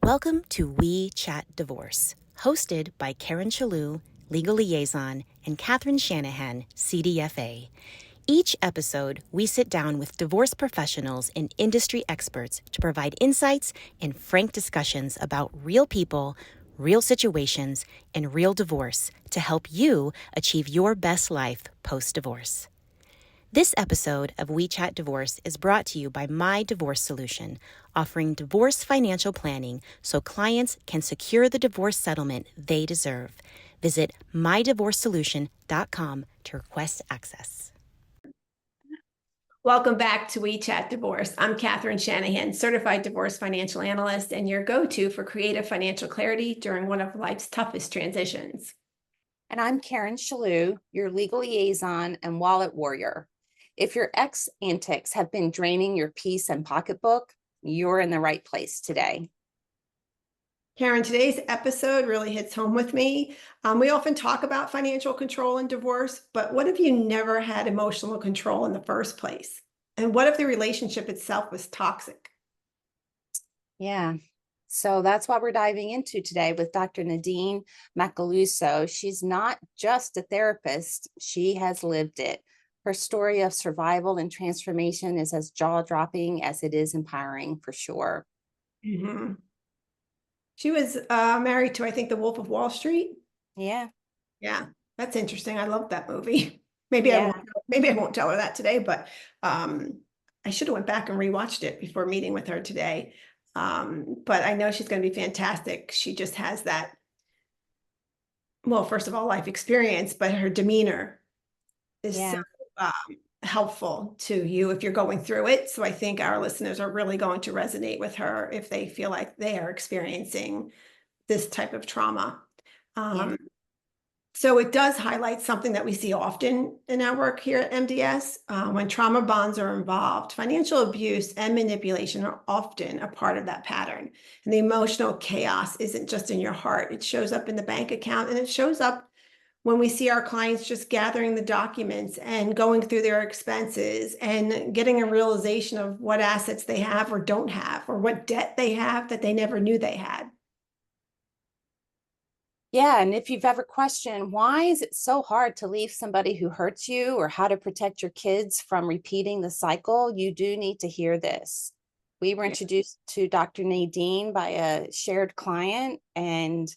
Welcome to We Chat Divorce, hosted by Karen Chellew, Legal Liaison, and Catherine Shanahan, CDFA. Each episode, we sit down with divorce professionals and industry experts to provide insights and frank discussions about real people, real situations, and real divorce to help you achieve your best life post-divorce. This episode of We Chat Divorce is brought to you by My Divorce Solution, offering divorce financial planning so clients can secure the divorce settlement they deserve. Visit mydivorcesolution.com to request access. Welcome back to We Chat Divorce. I'm Catherine Shanahan, certified divorce financial analyst and your go-to for creative financial clarity during one of life's toughest transitions. And I'm Karen Chellew, your legal liaison and wallet warrior. If your ex antics have been draining your peace and pocketbook, you're in the right place today. Karen, today's episode really hits home with me. We often talk about financial control in divorce, but what if you never had emotional control in the first place? And what if the relationship itself was toxic? Yeah. So that's what we're diving into today with Dr. Nadine Macaluso. She's not just a therapist, she has lived it. Her story of survival and transformation is as jaw-dropping as it is empowering, for sure. Mm-hmm. She was married to, I think, the Wolf of Wall Street. Yeah. Yeah, that's interesting. I love that movie. Maybe I won't tell her that today, but I should have went back and rewatched it before meeting with her today. But I know she's going to be fantastic. She just has that, well, first of all, life experience, but her demeanor is so helpful to you if you're going through it. So I think our listeners are really going to resonate with her if they feel like they are experiencing this type of trauma. So it does highlight something that we see often in our work here at MDS. When trauma bonds are involved, financial abuse and manipulation are often a part of that pattern. And the emotional chaos isn't just in your heart. It shows up in the bank account, and it shows up when we see our clients just gathering the documents and going through their expenses and getting a realization of what assets they have or don't have, or what debt they have that they never knew they had. Yeah, and if you've ever questioned why is it so hard to leave somebody who hurts you, or how to protect your kids from repeating the cycle, you do need to hear this. We were introduced to Dr. Nadine by a shared client, and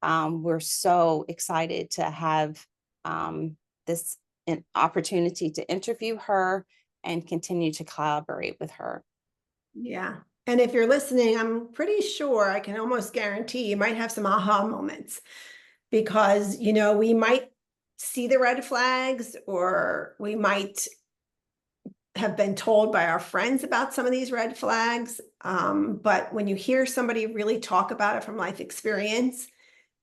we're so excited to have this an opportunity to interview her and continue to collaborate with her. Yeah. And if you're listening, I'm pretty sure, I can almost guarantee you might have some aha moments, because, you know, we might see the red flags, or we might have been told by our friends about some of these red flags. But when you hear somebody really talk about it from life experience,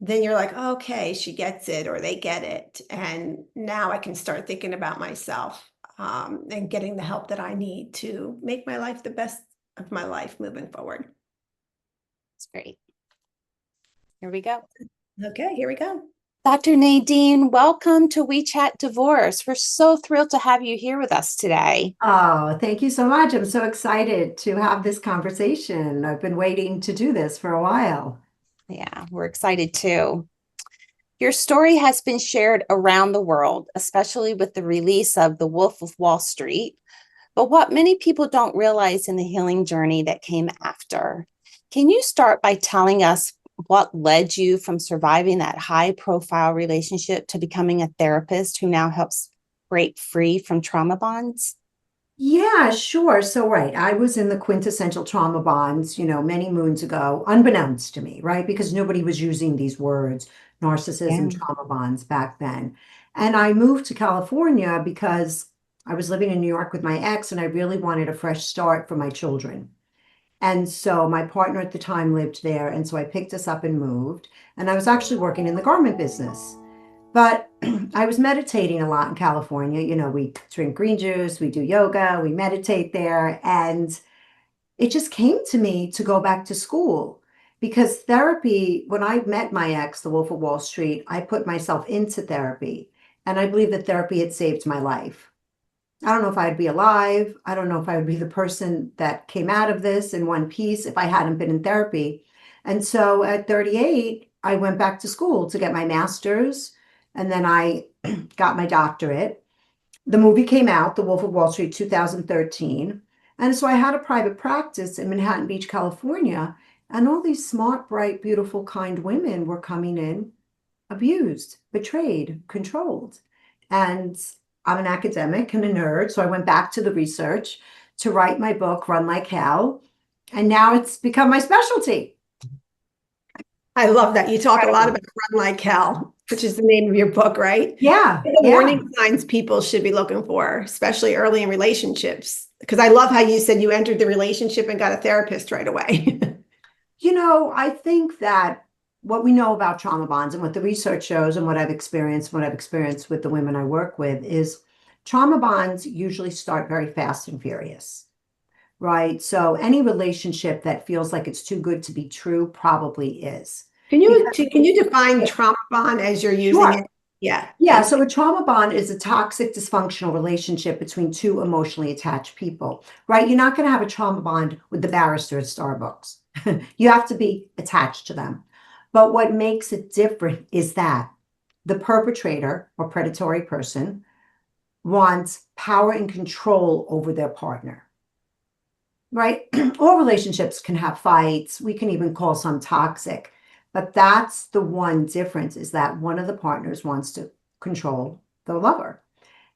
then you're like, okay, she gets it, or they get it. And now I can start thinking about myself and getting the help that I need to make my life the best of my life moving forward. It's great. Here we go. Okay, here we go. Dr. Nadine, welcome to We Chat Divorce. We're so thrilled to have you here with us today. Oh, thank you so much. I'm so excited to have this conversation. I've been waiting to do this for a while. Yeah, we're excited too. Your story has been shared around the world, especially with the release of The Wolf of Wall Street. But what many people don't realize in the healing journey that came after. Can you start by telling us what led you from surviving that high-profile relationship to becoming a therapist who now helps break free from trauma bonds? Yeah, sure. So, right, I was in the quintessential trauma bonds, many moons ago, unbeknownst to me, right? Because nobody was using these words, narcissism, trauma bonds back then. And I moved to California because I was living in New York with my ex, and I really wanted a fresh start for my children. And so my partner at the time lived there. And so I picked us up and moved. And I was actually working in the garment business. But I was meditating a lot in California. We drink green juice, we do yoga, we meditate there. And it just came to me to go back to school, because therapy, when I met my ex, the Wolf of Wall Street, I put myself into therapy. And I believe that therapy had saved my life. I don't know if I'd be alive. I don't know if I would be the person that came out of this in one piece if I hadn't been in therapy. And so at 38, I went back to school to get my master's, and then I got my doctorate. The movie came out, The Wolf of Wall Street, 2013. And so I had a private practice in Manhattan Beach, California. And all these smart, bright, beautiful, kind women were coming in abused, betrayed, controlled. And I'm an academic and a nerd. So I went back to the research to write my book, Run Like Hell. And now it's become my specialty. I love that. You talk a lot about Run Like Hell, which is the name of your book, right? Yeah. The warning signs people should be looking for, especially early in relationships. Because I love how you said you entered the relationship and got a therapist right away. I think that what we know about trauma bonds and what the research shows and what I've experienced with the women I work with is trauma bonds usually start very fast and furious, right? So any relationship that feels like it's too good to be true probably is. Can you define trauma bond as you're using it? Yeah. Yeah. So a trauma bond is a toxic, dysfunctional relationship between two emotionally attached people, right? You're not going to have a trauma bond with the barrister at Starbucks. You have to be attached to them. But what makes it different is that the perpetrator or predatory person wants power and control over their partner, right? All relationships can have fights. We can even call some toxic. But that's the one difference, is that one of the partners wants to control the lover.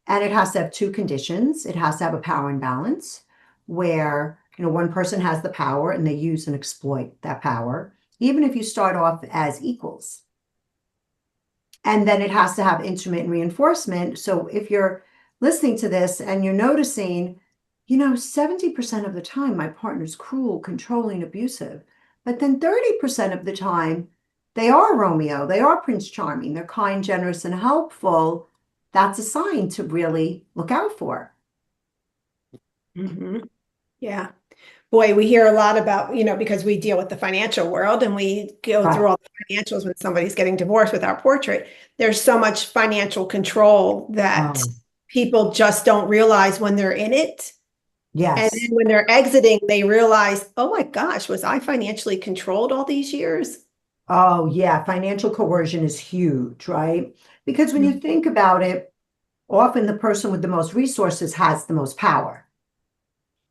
And it has to have two conditions. It has to have a power imbalance where, one person has the power and they use and exploit that power, even if you start off as equals. And then it has to have intermittent reinforcement. So if you're listening to this and you're noticing, 70% of the time my partner's cruel, controlling, abusive. But then 30% of the time, they are Romeo, they are Prince Charming, they're kind, generous, and helpful. That's a sign to really look out for. Mm-hmm. Yeah. Boy, we hear a lot about, because we deal with the financial world and we go through all the financials when somebody's getting divorced with our portrait. There's so much financial control that people just don't realize when they're in it. Yes. And then when they're exiting, they realize, oh my gosh, was I financially controlled all these years? Oh, yeah. Financial coercion is huge, right? Because when you think about it, often the person with the most resources has the most power,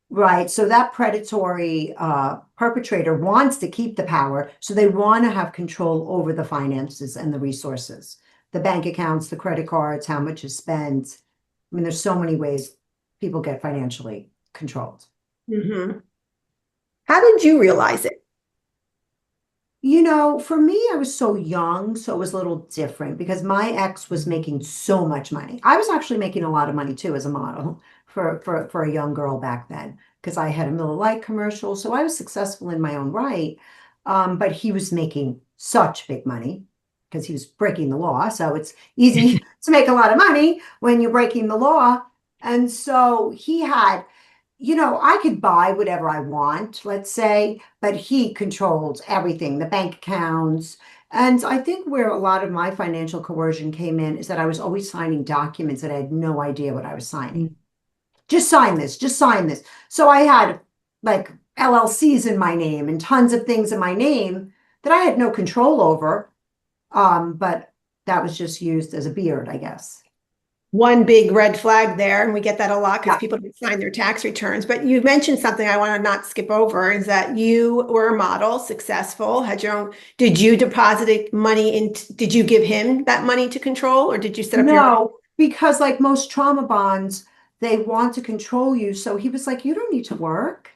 right? So that predatory perpetrator wants to keep the power. So they want to have control over the finances and the resources, the bank accounts, the credit cards, how much is spent. I mean, there's so many ways people get financially controlled. Mm-hmm. How did you realize it? For me, I was so young, so it was a little different because my ex was making so much money. I was actually making a lot of money too as a model for a young girl back then, because I had a Miller Lite commercial, so I was successful in my own right. But he was making such big money because he was breaking the law. So it's easy to make a lot of money when you're breaking the law. And so he had, I could buy whatever I want, let's say, but he controlled everything, the bank accounts. And I think where a lot of my financial coercion came in is that I was always signing documents that I had no idea what I was signing. Just sign this, just sign this. So I had like LLCs in my name and tons of things in my name that I had no control over. But that was just used as a beard, I guess. One big red flag there, and we get that a lot because people don't sign their tax returns. But you mentioned something I want to not skip over, is that you were a model, successful, had your own. Did you deposit money did you give him that money to control, or did you set up your own? No, because like most trauma bonds, they want to control you. So he was like, you don't need to work.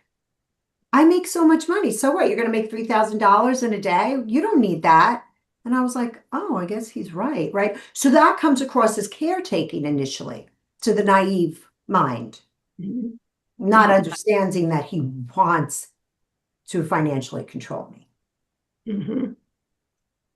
I make so much money. So what? You're going to make $3,000 in a day? You don't need that. And I was like, oh, I guess he's right, right? So that comes across as caretaking initially to the naive mind, not understanding that he wants to financially control me.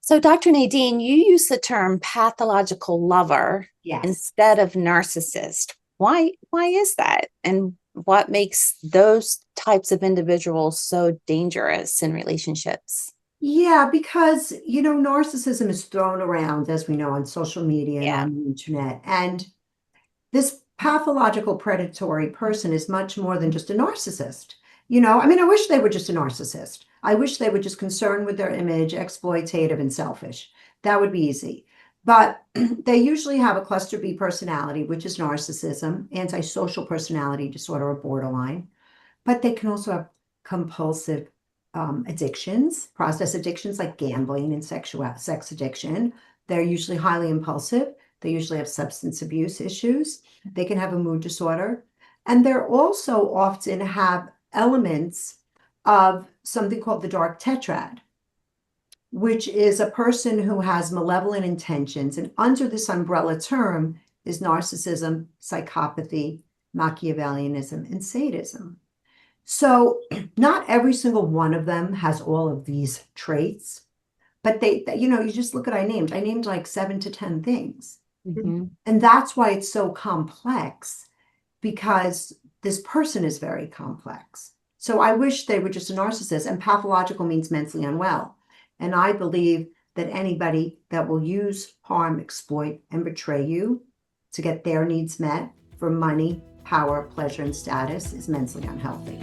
So, Dr. Nadine, you use the term pathological lover instead of narcissist. Why is that? And what makes those types of individuals so dangerous in relationships? Yeah, because, narcissism is thrown around, as we know, on social media and on the internet. And this pathological predatory person is much more than just a narcissist. I wish they were just a narcissist. I wish they were just concerned with their image, exploitative and selfish. That would be easy. But they usually have a cluster B personality, which is narcissism, antisocial personality disorder, or borderline. But they can also have compulsive addictions, process addictions like gambling and sex addiction. They're usually highly impulsive. They usually have substance abuse issues. They can have a mood disorder. And they're also often have elements of something called the dark tetrad, which is a person who has malevolent intentions. And under this umbrella term is narcissism, psychopathy, Machiavellianism, and sadism. So not every single one of them has all of these traits, but you just look at I named like 7 to 10 things. Mhm. And that's why it's so complex, because this person is very complex. So I wish they were just a narcissist, and pathological means mentally unwell. And I believe that anybody that will use, harm, exploit, and betray you to get their needs met for money, power, pleasure, and status is mentally unhealthy.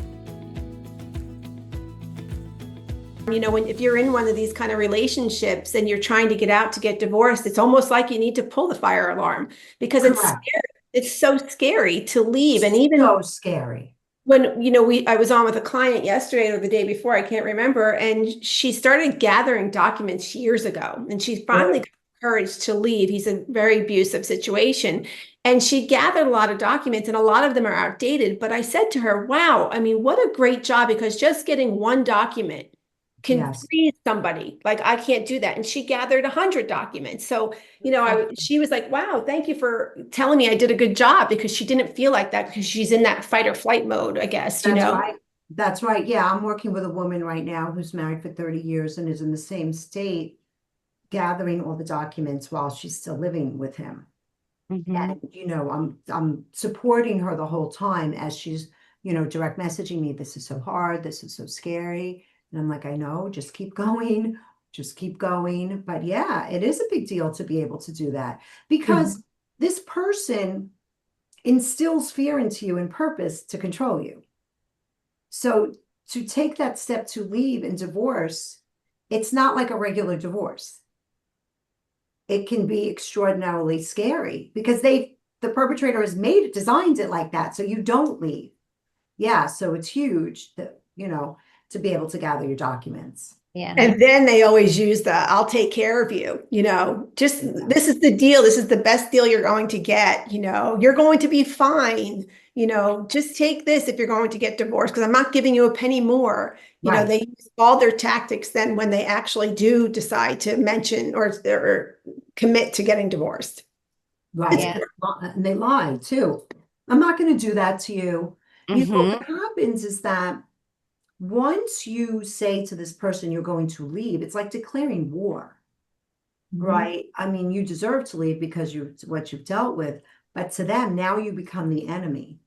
If you're in one of these kind of relationships and you're trying to get out to get divorced, it's almost like you need to pull the fire alarm, because it's Correct. scary. It's so scary to leave. And even So scary. when, I was on with a client yesterday or the day before, I can't remember, and she started gathering documents years ago, and she finally got courage to leave. He's a very abusive situation. And she gathered a lot of documents, and a lot of them are outdated. But I said to her, wow, I mean, what a great job, because just getting one document can Yes. freeze somebody. Like, I can't do that. And she gathered 100 documents. So, she was like, wow, thank you for telling me I did a good job, because she didn't feel like that, because she's in that fight or flight mode, I guess, That's right. That's right. Yeah, I'm working with a woman right now who's married for 30 years and is in the same state, gathering all the documents while she's still living with him. Mhm. And I'm supporting her the whole time as she's direct messaging me, this is so hard, this is so scary. And I'm like, I know, just keep going. But yeah, it is a big deal to be able to do that, because this person instills fear into you and purpose to control you. So to take that step to leave and divorce, it's not like a regular divorce. It can be extraordinarily scary, because the perpetrator has designed it like that, so you don't leave. Yeah, so it's huge that, to be able to gather your documents. Yeah. And then they always use the, I'll take care of you, this is the deal. This is the best deal you're going to get. You're going to be fine. Just take this if you're going to get divorced, because I'm not giving you a penny more. Right. They use all their tactics then when they actually do decide to mention or commit to getting divorced. Right. Yeah. And they lie too. I'm not going to do that to you. What happens is that once you say to this person you're going to leave, it's like declaring war, right? I mean, you deserve to leave because what you've dealt with, but to them, now you become the enemy,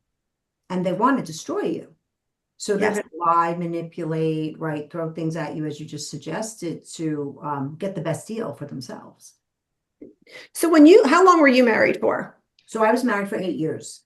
and they want to destroy you. So they're going to lie, manipulate, right? Throw things at you, as you just suggested, to get the best deal for themselves. So how long were you married for? So I was married for 8 years.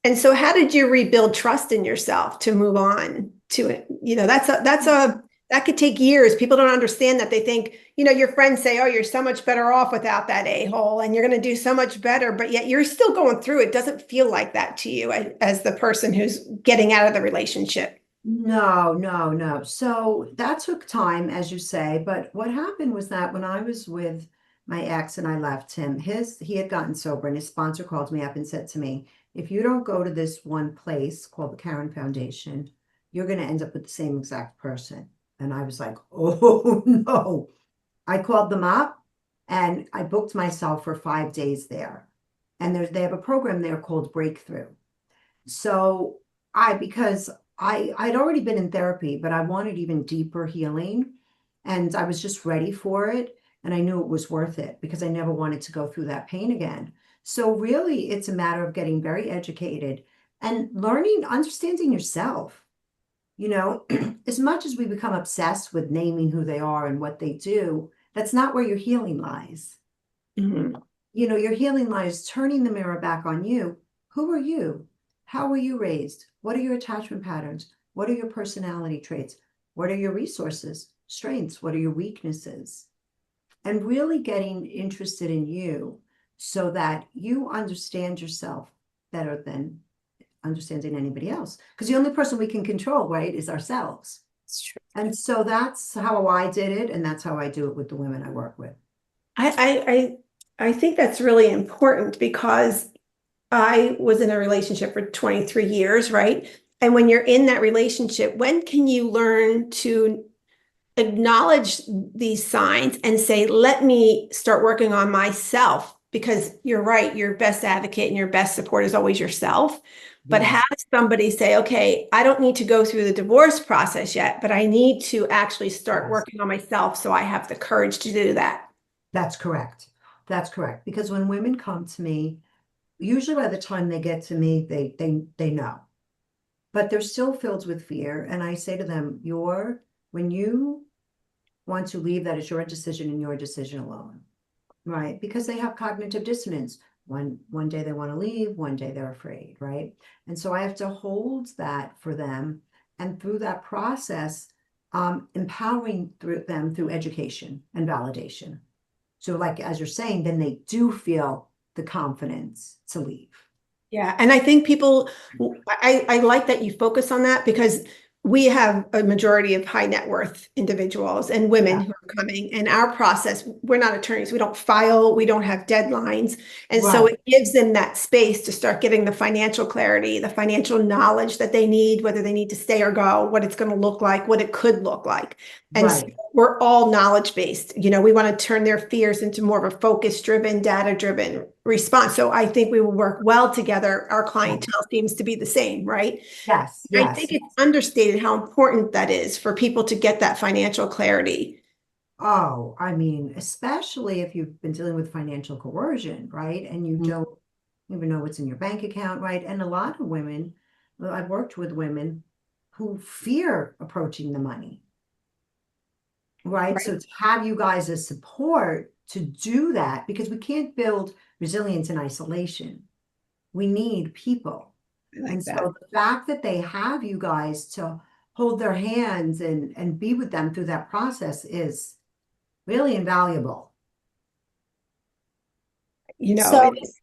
And so how did you rebuild trust in yourself to move on to it? That could take years. People don't understand that. They think, your friends say, oh, you're so much better off without that a-hole, and you're going to do so much better, but yet you're still going through it. It doesn't feel like that to you as the person who's getting out of the relationship. No. So that took time, as you say. But what happened was that when I was with my ex and I left him, he had gotten sober, and his sponsor called me up and said to me, if you don't go to this one place called the Karen Foundation, you're going to end up with the same exact person. And I was like, oh no. I called them up and I booked myself for 5 days there. And they have a program there called Breakthrough. So because I'd already been in therapy, but I wanted even deeper healing, and I was just ready for it. And I knew it was worth it, because I never wanted to go through that pain again. So really, it's a matter of getting very educated and learning, understanding yourself. As much as we become obsessed with naming who they are and what they do, that's not where your healing lies. Your healing lies turning the mirror back on you. Who are you? How were you raised? What are your attachment patterns? What are your personality traits? What are your resources, strengths? What are your weaknesses? And really getting interested in you so that you understand yourself better than understanding anybody else. Because the only person we can control, right, is ourselves. It's true. And so that's how I did it, and that's how I do it with the women I work with. I think that's really important because I was in a relationship for 23 years, right? And when you're in that relationship, when can you learn to acknowledge these signs and say, let me start working on myself? Because you're right, your best advocate and your best support is always yourself. But Yes. have somebody say, okay, I don't need to go through the divorce process yet, but I need to actually start Yes. working on myself so I have the courage to do that. That's correct. That's correct. Because when women come to me, usually by the time they get to me, they know. But they're still filled with fear. And I say to them, when you want to leave, that is your decision and your decision alone. Right? Because they have cognitive dissonance. One day they want to leave, one day they're afraid, right? And so I have to hold that for them. And through that process, empowering them through education and validation. So like, as you're saying, then they do feel the confidence to leave. Yeah, and I think I like that you focus on that because we have a majority of high net worth individuals and women Yeah. who are coming. And our process, we're not attorneys, we don't file, we don't have deadlines. And so Right. it gives them that space to start getting the financial clarity, the financial knowledge that they need, whether they need to stay or go, what it's going to look like, what it could look like. And so Right. we're all knowledge based. You know, we want to turn their fears into more of a focus driven, data driven response. So I think we will work well together. Our clientele seems to be the same, right? Yes. I Yes. think it's understated how important that is for people to get that financial clarity. Oh, I mean, especially if you've been dealing with financial coercion, right? And you Mhm. don't even know what's in your bank account, right? And a lot of women, well, I've worked with women who fear approaching the money, right? Right. So to have you guys as support to do that, because we can't build resilience in isolation. We need people. I like And that. so the fact that they have you guys to hold their hands and be with them through that process is really invaluable. You know, So go is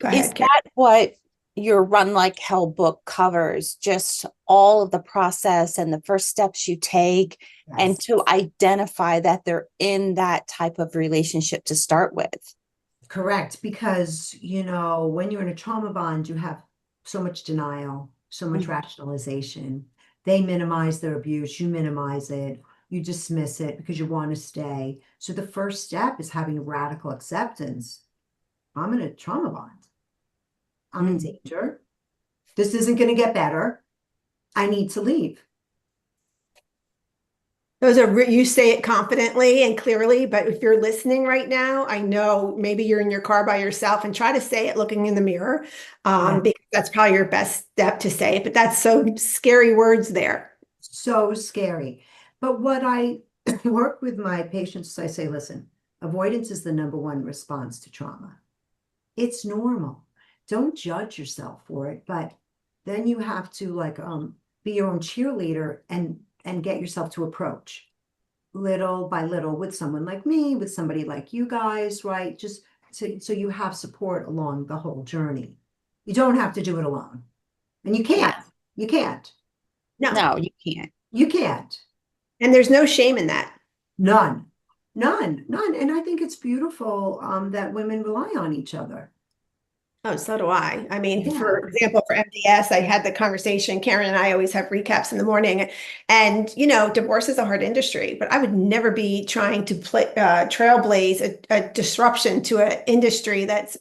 ahead, Karen. that what your Run Like Hell book covers? Just all of the process and the first steps you take, and Yes. to identify that they're in that type of relationship to start with? Correct. Because, when you're in a trauma bond, you have so much denial, so much Mhm. rationalization. They minimize their abuse, you minimize it, you dismiss it because you want to stay. So the first step is having radical acceptance. I'm in a trauma bond. I'm in Mm. danger. This isn't going to get better. I need to leave. Those are you say it confidently and clearly, but if you're listening right now, I know maybe you're in your car by yourself and try to say it looking in the mirror, Yeah. because that's probably your best step to say it. But that's so scary words there. So scary. But what I work with my patients, I say, listen, avoidance is the #1 response to trauma. It's normal. Don't judge yourself for it, but then you have to be your own cheerleader and get yourself to approach little by little with someone like me, with somebody like you guys, right? Just so you have support along the whole journey. You don't have to do it alone. And you can't. Yes. You can't. No, No, you can't. You can't. and there's no shame in that. None. None. None. And I think it's beautiful that women rely on each other. Oh, so do I. I mean, Yeah. for example, for MDS, I had the conversation. Karen and I always have recaps in the morning. And, divorce is a hard industry, but I would never be trying to trailblaze a disruption to an industry that's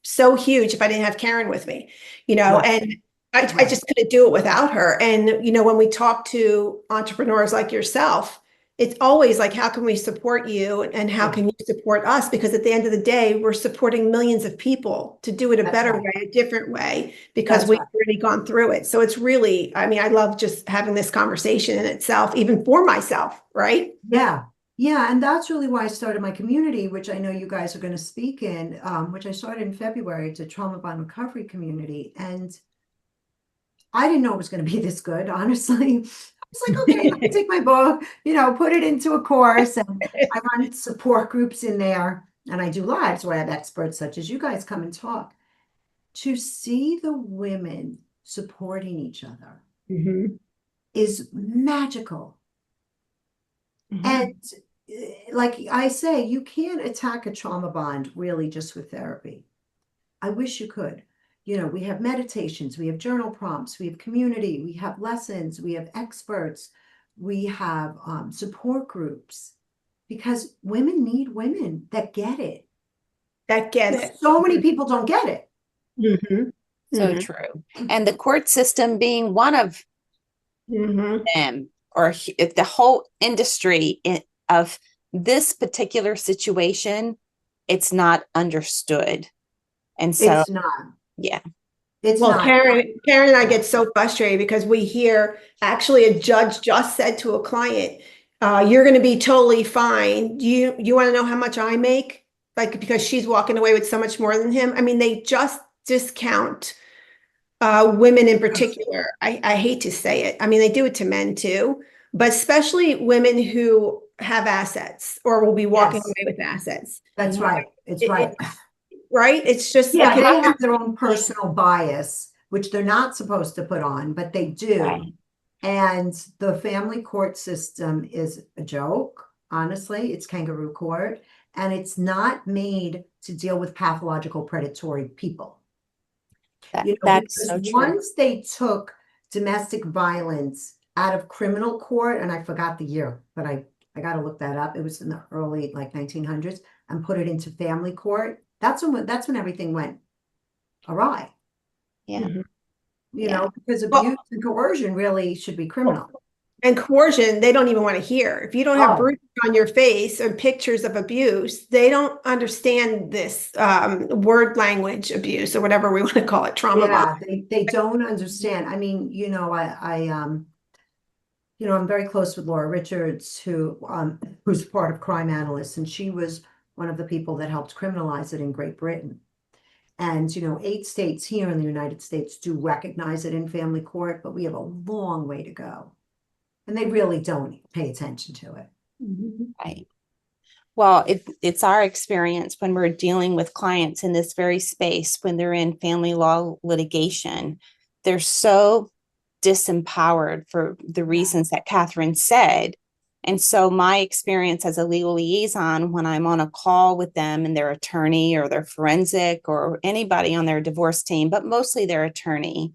so huge if I didn't have Karen with me, Right. and I Right. just couldn't do it without her. And, when we talk to entrepreneurs like yourself, it's always like, how can we support you and how Yeah. can you support us? Because at the end of the day, we're supporting millions of people to do it a That's better right. way, a different way, because That's we've right. already gone through it. So it's really, I mean, I love just having this conversation in itself, even for myself, right? Yeah. Yeah. And that's really why I started my community, which I know you guys are going to speak in, which I started in February. It's a trauma bond recovery community. And I didn't know it was going to be this good, honestly. It's like, okay, let me take my book, put it into a course, and I run support groups in there, and I do lives where I have experts such as you guys come and talk. To see the women supporting each other is magical. And like I say, you can't attack a trauma bond really just with therapy. I wish you could. We have meditations, we have journal prompts, we have community, we have lessons, we have experts, we have support groups, because women need women that get it. So many people don't get it. So true. And the court system being one of them, or the whole industry of this particular situation, it's not understood. And so It's not. Yeah. It's Well, not. Karen and I get so frustrated because we hear, actually, a judge just said to a client, you're going to be totally fine. Do you want to know how much I make? Like, because she's walking away with so much more than him. I mean, they just discount women in particular. I hate to say it. I mean, they do it to men too, but especially women who have assets or will be walking away with assets. That's right. It's right. Right? It's just Yeah, like, they have their own personal bias, which they're not supposed to put on, but they do. Right. And the family court system is a joke. Honestly, it's kangaroo court, and it's not made to deal with pathological predatory people. That's so true. Once they took domestic violence out of criminal court, and I forgot the year, but I got to look that up. It was in the early 1900s, and put it into family court. That's when everything went awry. Yeah. Because abuse and coercion really should be criminal. And coercion, they don't even want to hear. If you don't have bruises on your face or pictures of abuse, they don't understand this word language abuse or whatever we want to call it, trauma. Yeah, they don't understand. I mean, I'm very close with Laura Richards, who's part of Crime Analysts, and she was one of the people that helped criminalize it in Great Britain. And 8 states here in the United States do recognize it in family court, but we have a long way to go. And they really don't pay attention to it. Right. Well, it's our experience when we're dealing with clients in this very space, when they're in family law litigation, they're so disempowered for the reasons that Catherine said. And so my experience as a legal liaison, when I'm on a call with them and their attorney or their forensic or anybody on their divorce team, but mostly their attorney,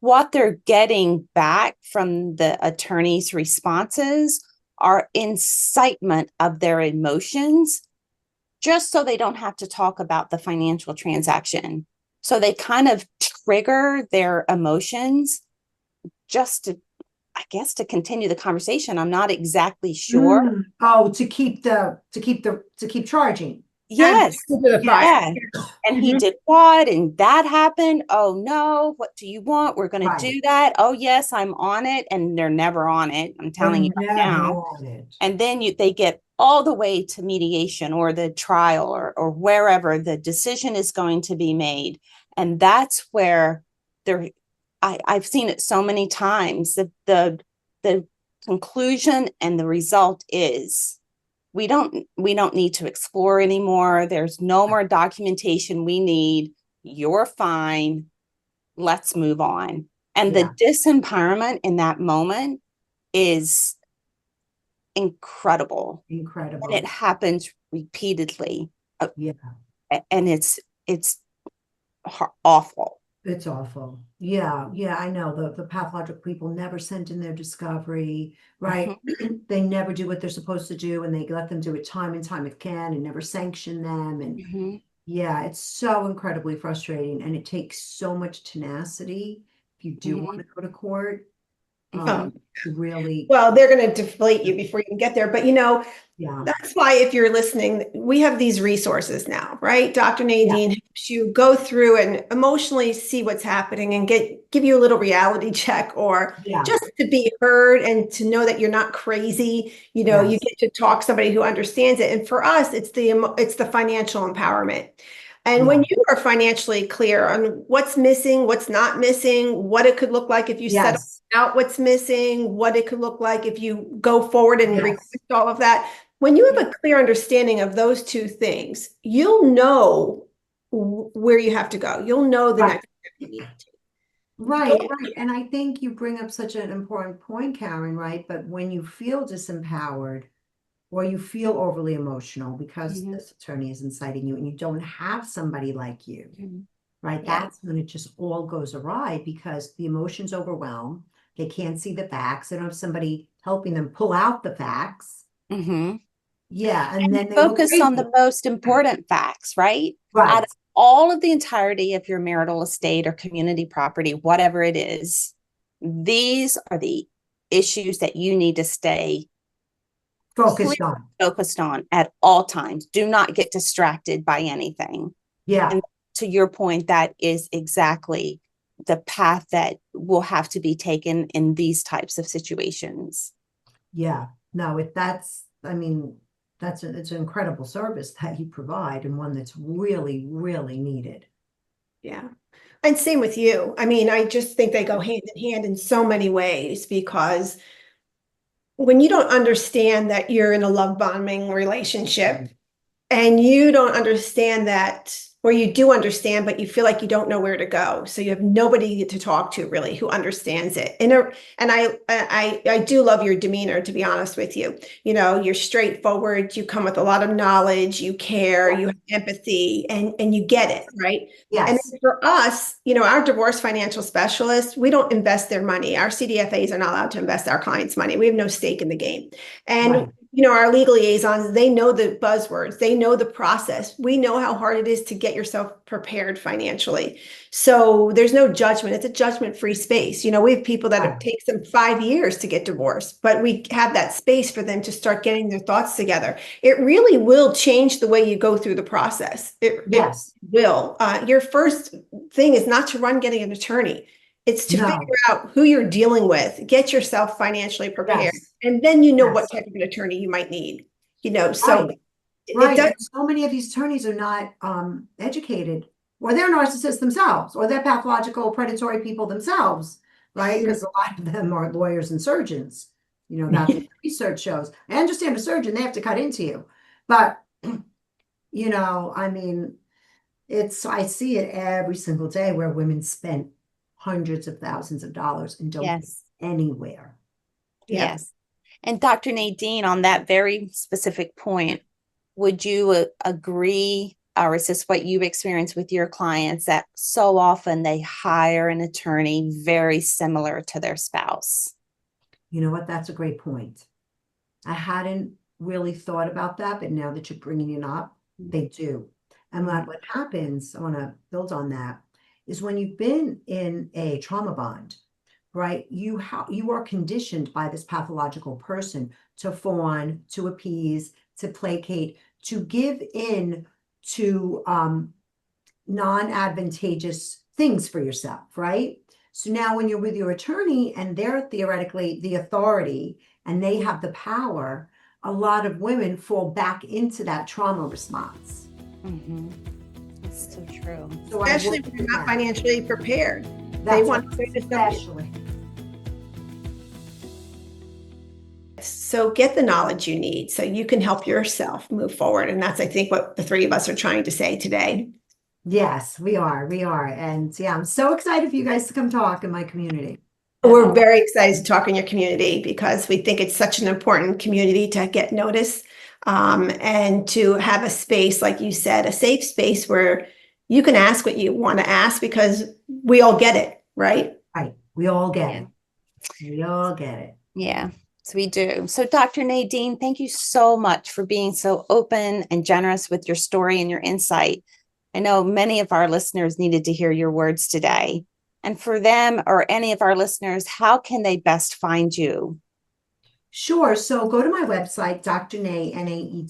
what they're getting back from the attorney's responses are incitement of their emotions, just so they don't have to talk about the financial transaction. So they kind of trigger their emotions just to, I guess, to continue the conversation. I'm not exactly sure. Oh, to keep charging. Yes. Yeah. And he did what? And that happened. Oh no, what do you want? We're going to do that. Oh yes, I'm on it. And they're never on it. I'm telling you right now. And then they get all the way to mediation or the trial or wherever the decision is going to be made. And that's where I've seen it so many times that the conclusion and the result is we don't need to explore anymore. There's no more documentation we need. You're fine. Let's move on. And the disempowerment in that moment is incredible. And it happens repeatedly. And it's awful. It's awful. Yeah, I know. The pathological people never send in their discovery, right? They never do what they're supposed to do, and they let them do it time and time again and never sanction them. And yeah, it's so incredibly frustrating, and it takes so much tenacity if you do want to go to court. Really, well, they're going to deflate you before you can get there. But that's why, if you're listening, we have these resources now, right? Dr. Nadine helps you go through and emotionally see what's happening and give you a little reality check, or just to be heard and to know that you're not crazy. You get to talk to somebody who understands it. And for us, it's the financial empowerment. And when you are financially clear on what's missing, what's not missing, what it could look like if you set Yes. out what's missing, what it could look like if you go forward and Yes. request all of that. When you have a clear understanding of those two things, you'll know where you have to go. You'll know the Right. next step you need to. Right, right. And I think you bring up such an important point, Karen, right? But when you feel disempowered or you feel overly emotional because Mhm. this attorney is inciting you and you don't have somebody like you, Mhm. right? Yeah. That's when it just all goes awry because the emotions overwhelm. They can't see the facts. They don't have somebody helping them pull out the facts. Mhm. Yeah, and then they look Focus on crazy. the most important facts, right? Out Right. of all of the entirety of your marital estate or community property, whatever it is, these are the issues that you need to stay Focused on. focused on at all times. Do not get distracted by anything. Yeah. And to your point, that is exactly the path that will have to be taken in these types of situations. Yeah. No, I mean, it's an incredible service that you provide and one that's really, really needed. Yeah. And same with you. I mean, I just think they go hand in hand in so many ways because when you don't understand that you're in a love bombing relationship and you don't understand that, or you do understand, but you feel like you don't know where to go. So you have nobody to talk to really who understands it. And I do love your demeanor, to be honest with you. You know, you're straightforward, you come with a lot of knowledge, you care, you have empathy, and you get it, right? And Yes. for us, you know, our divorce financial specialists, we don't invest their money. Our CDFAs are not allowed to invest our clients' money. We have no stake in the game. And Right. you know, our legal liaisons, they know the buzzwords, they know the process. We know how hard it is to get yourself prepared financially. So there's no judgment. It's a judgment-free space. You know, we have people that Right. it takes them 5 years to get divorced, but we have that space for them to start getting their thoughts together. It really will change the way you go through the process. Yes. It will. Your first thing is not to run getting an attorney. It's to No. figure out who you're dealing with, get yourself financially prepared. Yes. And then you know what Yes. type of an attorney you might need, you know, so Right. it Right. does. And so many of these attorneys are not educated, or they're narcissists themselves, or they're pathological predatory people themselves, right? Because a lot of them are lawyers and surgeons. You know, that's what the research shows. I understand a surgeon, they have to cut into you. But, you know, I mean, I see it every single day where women spend hundreds of thousands of dollars and don't get Yes. anywhere. Yeah. Yes. And Dr. Nadine, on that very specific point, would you agree, or is this what you've experienced with your clients, that so often they hire an attorney very similar to their spouse? You know what? That's a great point. I hadn't really thought about that, but now that you're bringing it up, they do. And what happens, I want to build on that, is when you've been in a trauma bond, right? You are conditioned by this pathological person to fawn, to appease, to placate, to give in to non-advantageous things for yourself, right? So now when you're with your attorney and they're theoretically the authority and they have the power, a lot of women fall back into that trauma response. Mm-hmm. That's so true. So Especially when you're not financially prepared. They want to especially. So get the knowledge you need so you can help yourself move forward. And that's, I think, what the three of us are trying to say today. Yes, we are. And yeah, I'm so excited for you guys to come talk in my community. We're very excited to talk in your community because we think it's such an important community to get noticed, and to have a space, like you said, a safe space where you can ask what you want to ask because we all get it, right? Right. We all get it. We all get it. Yeah, so we do. So Dr. Nadine, thank you so much for being so open and generous with your story and your insight. I know many of our listeners needed to hear your words today. And for them or any of our listeners, how can they best find you? Sure. So go to my website, drnae.com.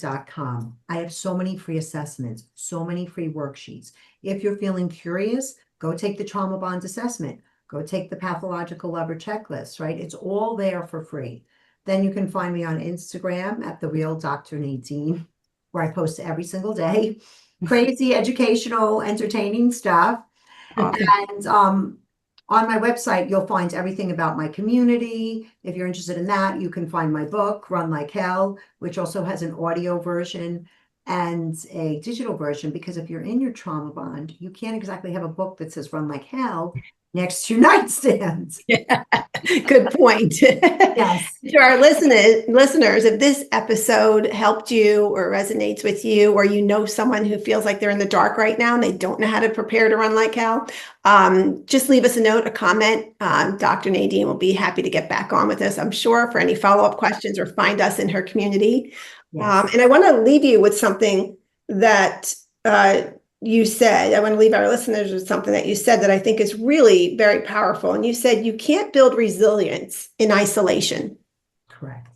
I have so many free assessments, so many free worksheets. If you're feeling curious, go take the trauma bond assessment. Go take the pathological lover checklist, right? It's all there for free. Then you can find me on Instagram at The Real Dr. Nadine, where I post every single day. Crazy, educational, entertaining stuff. Awesome. And on my website, you'll find everything about my community. If you're interested in that, you can find my book, Run Like Hell, which also has an audio version and a digital version, because if you're in your trauma bond, you can't exactly have a book that says Run Like Hell next to your nightstand. Good point. Yes. To our listeners, if this episode helped you or resonates with you, or you know someone who feels like they're in the dark right now and they don't know how to prepare to run like hell, just leave us a note, a comment. Dr. Nadine will be happy to get back on with us, I'm sure, for any follow-up questions, or find us in her community. Yes. And I want to leave you with something that you said. I want to leave our listeners with something that you said that I think is really very powerful. And you said you can't build resilience in isolation. Correct.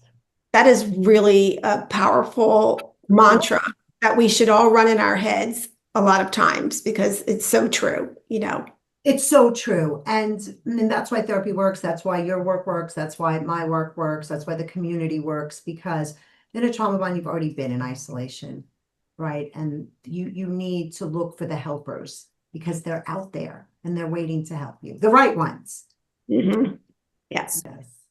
That is really a powerful mantra that we should all run in our heads a lot of times, because it's so true, you know. It's so true. And that's why therapy works. That's why your work works. That's why my work works. That's why the community works, because in a trauma bond, you've already been in isolation, right? And you need to look for the helpers, because they're out there and they're waiting to help you. The right ones. Mm-hmm. Yes.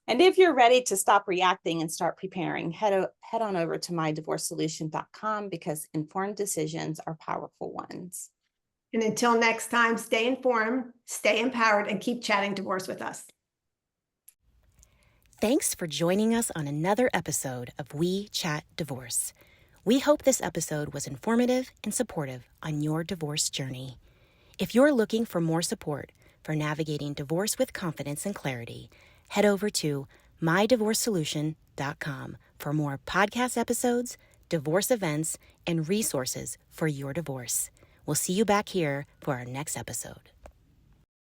And if you're ready to stop reacting and start preparing, head on over to mydivorcesolution.com, because informed decisions are powerful ones. And until next time, stay informed, stay empowered, and keep chatting divorce with us. Thanks for joining us on another episode of We Chat Divorce. We hope this episode was informative and supportive on your divorce journey. If you're looking for more support for navigating divorce with confidence and clarity, head over to mydivorcesolution.com for more podcast episodes, divorce events, and resources for your divorce. We'll see you back here for our next episode.